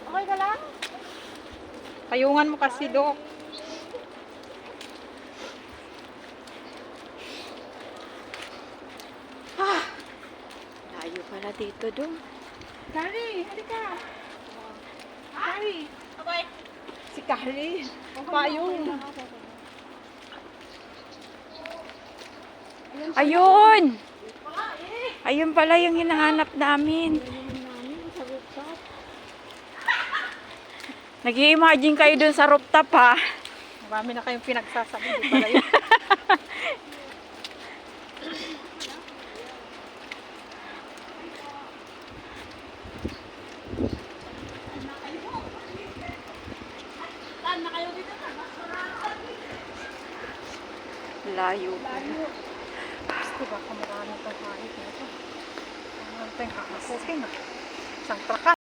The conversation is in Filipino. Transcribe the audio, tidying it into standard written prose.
Okay ka lang? Payungan mo kasi, Dok. Layo pala dito, Dong. Carrie, halika. Carrie. Abay. Si Carrie. Payong. Ayun! Ayun pala yung hinahanap namin. Nag-i-imagine kayo dun sa rooftop, ha? Marami na kayong pinagsasabi. Di pala yun. Layo. Gusto ba kamarami itong hayop na ito? Ano tayong kakakutin? Isang traka.